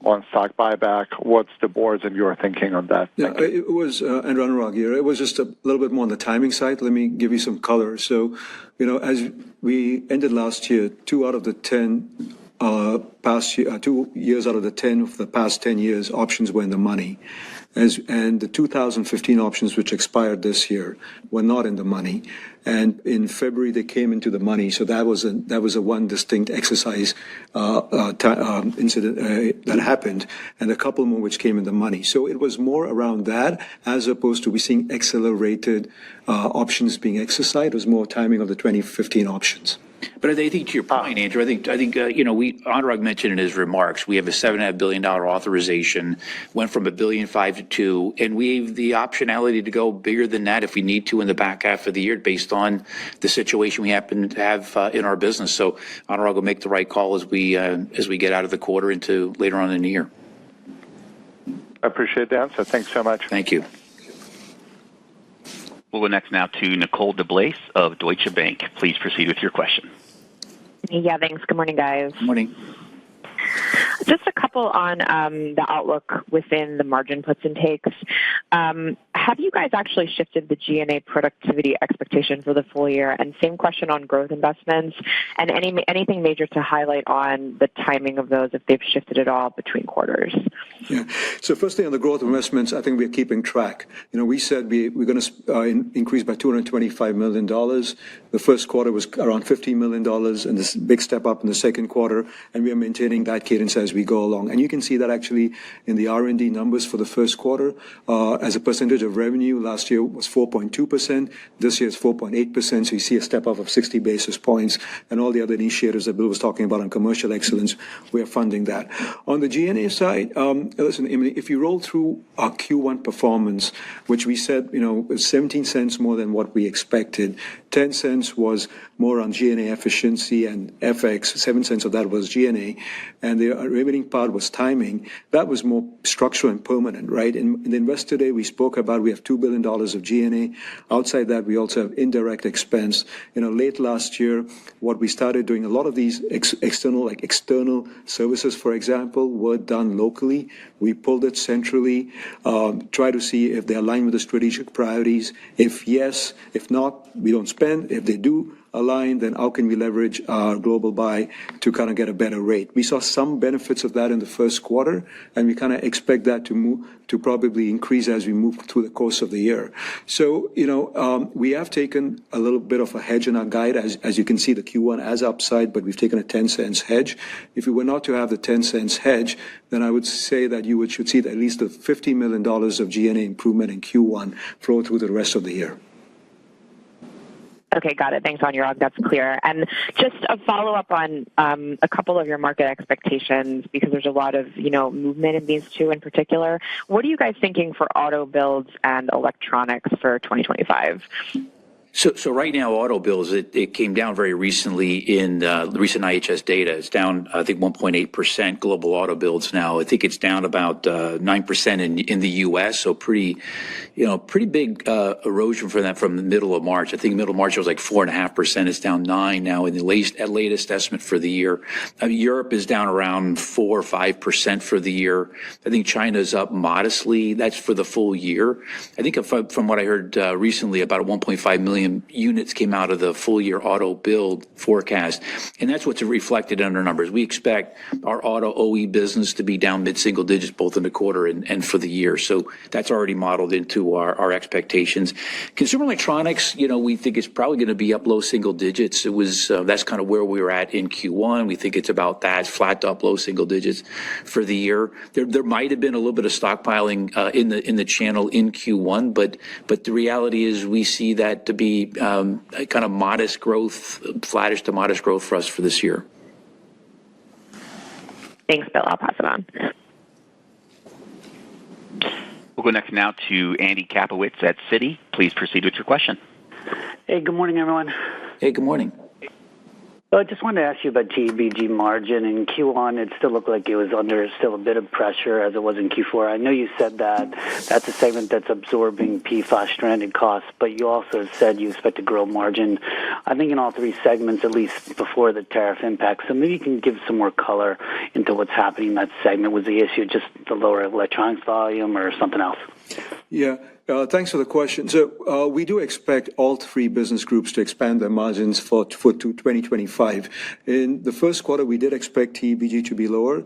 S11: on stock buyback? What's the board's and your thinking on that?
S4: Yeah, it was, and Anurag here, it was just a little bit more on the timing side. Let me give you some color. So, as we ended last year, 2 out of the 10 2 years out of the 10 of the past 10 years, options were in the money. And the 2015 options, which expired this year, were not in the money. And in February, they came into the money. So that was a one distinct exercise incident that happened, and a couple more which came in the money. So it was more around that, as opposed to we seeing accelerated options being exercised. It was more timing of the 2015 options.
S3: But I think to your point, Andrew, I think Anurag mentioned in his remarks, we have a $7.5 billion authorization, went from $1.5 billion to $2 billion, and we have the optionality to go bigger than that if we need to in the back half of the year based on the situation we happen to have in our business. So Anurag will make the right call as we get out of the quarter into later on in the year.
S11: I appreciate the answer. Thanks so much.
S3: Thank you.
S1: We'll go next now to Nicole DeBlase of Deutsche Bank. Please proceed with your question.
S12: Yeah, thanks. Good morning, guys.
S3: Good morning.
S12: Just a couple on the outlook within the margin puts and takes. Have you guys actually shifted the G&A productivity expectation for the full year? And same question on growth investments, and anything major to highlight on the timing of those, if they've shifted at all between quarters?
S4: Yeah. So firstly, on the growth investments, I think we're keeping track. We said we're going to increase by $225 million. The first quarter was around $15 million, and this big step up in the second quarter, and we are maintaining that cadence as we go along. And you can see that actually in the R&D numbers for the first quarter. As a percentage of revenue, last year was 4.2%. This year is 4.8%. So you see a step up of 60 basis points, and all the other initiatives that Bill was talking about on commercial excellence, we are funding that. On the G&A side, listen, if you roll through our Q1 performance, which we said, 17 cents more than what we expected, 10 cents was more on G&A efficiency and FX, 7 cents of that was G&A, and the remaining part was timing. That was more structural and permanent, right? In the Investor Day, we spoke about we have $2 billion of G&A. Outside that, we also have indirect expense. Late last year, what we started doing, a lot of these external services, for example, were done locally. We pulled it centrally, try to see if they align with the strategic priorities. If yes, if not, we don't spend. If they do, aligned, then how can we leverage our global buy to kind of get a better rate? We saw some benefits of that in the first quarter, and we kind of expect that to probably increase as we move through the course of the year. So, we have taken a little bit of a hedge in our guide. As you can see, the Q1 has upside, but we've taken a 10 cents hedge. If we were not to have the 10 cents hedge, then I would say that you should see at least the $50 million of G&A improvement in Q1 flow through the rest of the year.
S12: Okay, got it. Thanks, Anurag. That's clear. And just a follow-up on a couple of your market expectations, because there's a lot of, movement in these two in particular. What are you guys thinking for auto builds and electronics for 2025?
S3: So right now, auto builds, it came down very recently in the recent IHS data. It's down, I think, 1.8% global auto builds now. I think it's down about 9% in the U.S., so pretty big erosion for that from the middle of March. I think middle of March it was like 4.5%. It's down 9% now in the latest estimate for the year. Europe is down around 4 or 5% for the year. I think China's up modestly. That's for the full year. I think from what I heard recently, about 1.5 million units came out of the full year auto build forecast, and that's what's reflected in our numbers. We expect our auto OE business to be down mid-single digits both in the quarter and for the year. So that's already modeled into our expectations. Consumer electronics, we think it's probably going to be up low single digits. It was that's kind of where we were at in Q1. We think it's about that, flat to up low single digits for the year. There might have been a little bit of stockpiling in the channel in Q1, but the reality is we see that to be kind of modest growth, flattish to modest growth for us for this year.
S12: Thanks, Bill. I'll pass it on.
S1: We'll go next now to Andy Kaplowitz at Citi. Please proceed with your question.
S13: Hey, good morning, everyone.
S3: Hey, good morning.
S13: Well, I just wanted to ask you about TEBG margin. In Q1, it still looked like it was under still a bit of pressure as it was in Q4. I know you said that that's a segment that's absorbing PFAS stranded costs, but you also said you expect to grow margin, I think, in all three segments, at least before the tariff impact. So maybe you can give some more color into what's happening in that segment. Was the issue just the lower electronics volume or something else?
S4: Yeah. Thanks for the question. So we do expect all three business groups to expand their margins for 2025. In the first quarter, we did expect TEBG to be lower.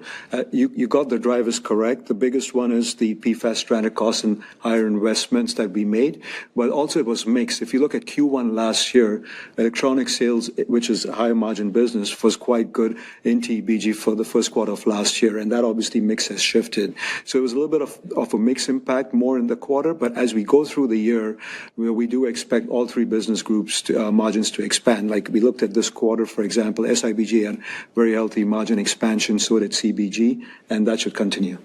S4: You got the drivers correct. The biggest one is the PFAS stranded costs and higher investments that we made, but also it was mixed. If you look at Q1 last year, electronic sales, which is a higher margin business, was quite good in TEBG for the first quarter of last year, and that obviously mix has shifted. So it was a little bit of a mix impact more in the quarter, but as we go through the year, we do expect all three business groups margins to expand. Like we looked at this quarter, for example, SIBG had very healthy margin expansion, so did CBG, and that should continue.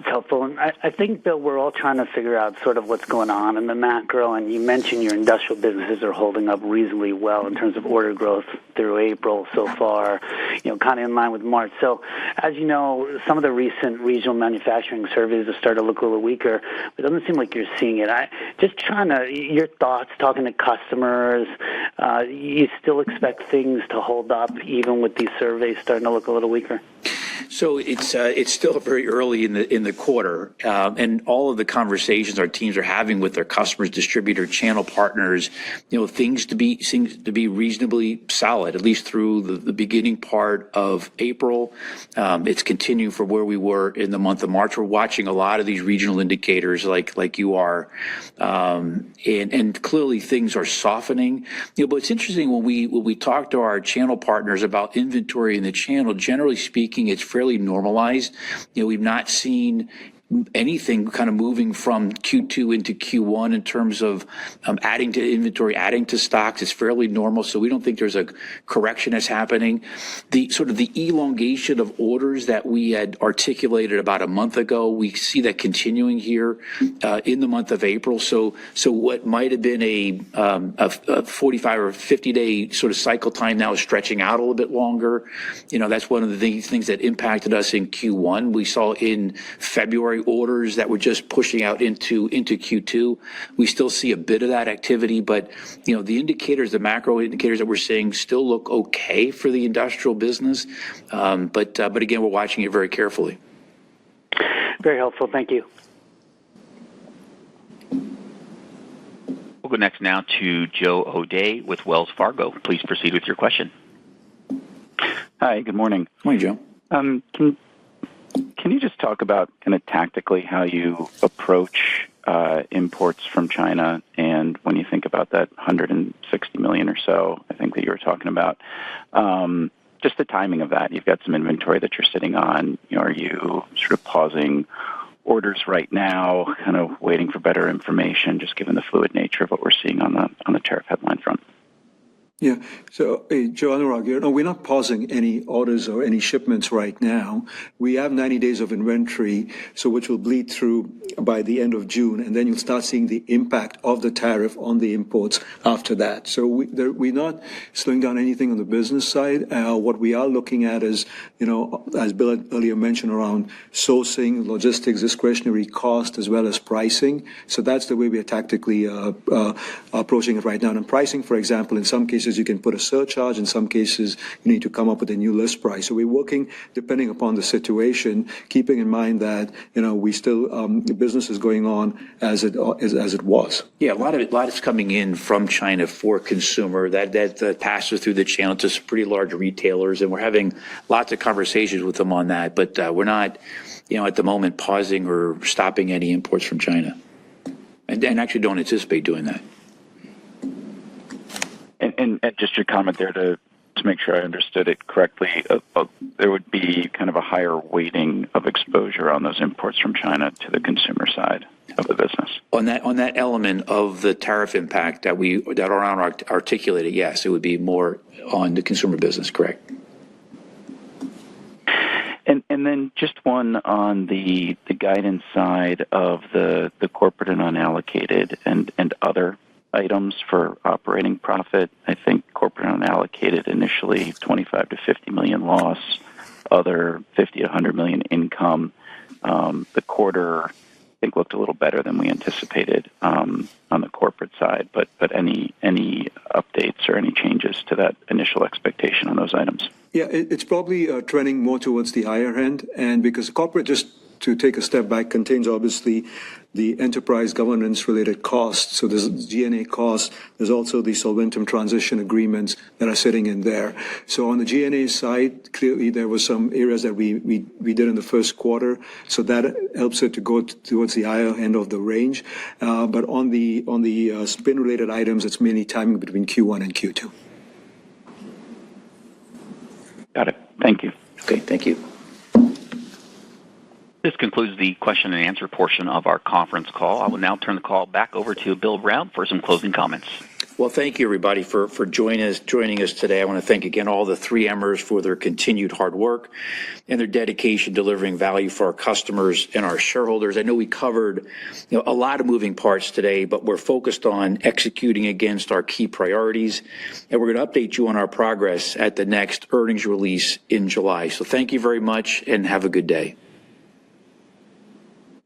S13: Helpful. And I think, Bill, we're all trying to figure out sort of what's going on in the macro, and you mentioned your industrial businesses are holding up reasonably well in terms of order growth through April so far, kind of in line with March. So, as you know, some of the recent regional manufacturing surveys have started to look a little weaker, but it doesn't seem like you're seeing it. Just trying to, your thoughts, talking to customers, you still expect things to hold up even with these surveys starting to look a little weaker?
S3: So it's still very early in the quarter, and all of the conversations our teams are having with their customers, distributor, channel partners, things seem to be reasonably solid, at least through the beginning part of April. It's continuing from where we were in the month of March. We're watching a lot of these regional indicators, like you are, and clearly things are softening. But it's interesting when we talk to our channel partners about inventory in the channel. Generally speaking, it's fairly normalized. We've not seen anything kind of moving from Q2 into Q1 in terms of adding to inventory, adding to stocks. It's fairly normal, so we don't think there's a correction that's happening. The sort of the elongation of orders that we had articulated about a month ago, we see that continuing here in the month of April. So what might have been a 45 or 50-day sort of cycle time now is stretching out a little bit longer. That's one of the things that impacted us in Q1. We saw in February orders that were just pushing out into Q2. We still see a bit of that activity, but the indicators, the macro indicators that we're seeing still look okay for the industrial business. But again, we're watching it very carefully.
S13: Very helpful. Thank you.
S1: We'll We'll go next now to Joe O'Dea with Wells Fargo. Please proceed with your question.
S14: Hi, good morning.
S3: Morning, Joe.
S14: Can you just talk about kind of tactically how you approach imports from China, and when you think about that 160 million or so, I think that you were talking about, just the timing of that. You've got some inventory that you're sitting on. Are you sort of pausing orders right now, kind of waiting for better information, just given the fluid nature of what we're seeing on the tariff headline front?
S4: Yeah. So, Joe, Anurag, we're not pausing any orders or any shipments right now. We have 90 days of inventory, so which will bleed through by the end of June, and then you'll start seeing the impact of the tariff on the imports after that. So we're not slowing down anything on the business side. What we are looking at is, as Bill earlier mentioned, around sourcing, logistics, discretionary cost, as well as pricing. So that's the way we are tactically approaching it right now. And pricing, for example, in some cases, you can put a surcharge. In some cases, you need to come up with a new list price. So we're working depending upon the situation, keeping in mind that we still the business is going on as it was.
S3: Yeah, a lot is coming in from China for consumer that passes through the channel to some pretty large retailers, and we're having lots of conversations with them on that. But we're not, at the moment, pausing or stopping any imports from China, and actually don't anticipate doing that.
S14: And just your comment there to make sure I understood it correctly, there would be kind of a higher weighting of exposure on those imports from China to the consumer side of the business.
S3: On that element of the tariff impact that are articulated, yes, it would be more on the consumer business, correct?
S14: And then just one on the guidance side of the corporate and unallocated and other items for operating profit. I think corporate unallocated initially 25 to 50 million loss, other 50 to 100 million income. The quarter, I think, looked a little better than we anticipated on the corporate side. But any updates or any changes to that initial expectation on those items?
S4: Yeah, it's probably trending more towards the higher end, and because corporate, just to take a step back, contains obviously the enterprise governance-related costs. So there's G&A costs. There's also the Solventum transition agreements that are sitting in there. So on the G&A side, clearly there were some areas that we did in the first quarter, so that helps it to go towards the higher end of the range. But on the spin-related items, it's mainly timing between Q1 and Q2.
S14: Got it. Thank you.
S3: Okay, thank you.
S1: This concludes the question and answer portion of our conference call. I will now turn the call back over to Bill Brown for some closing comments.
S3: Well, thank you, everybody, for joining us today. I want to thank again all the 3Mers for their continued hard work and their dedication delivering value for our customers and our shareholders. I know we covered a lot of moving parts today, but we're focused on executing against our key priorities, and we're going to update you on our progress at the next earnings release in July. So thank you very much, and have a good day.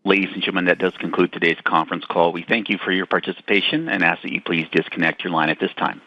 S1: Ladies and gentlemen, that does conclude today's conference call. We thank you for your participation and ask that you please disconnect your line at this time.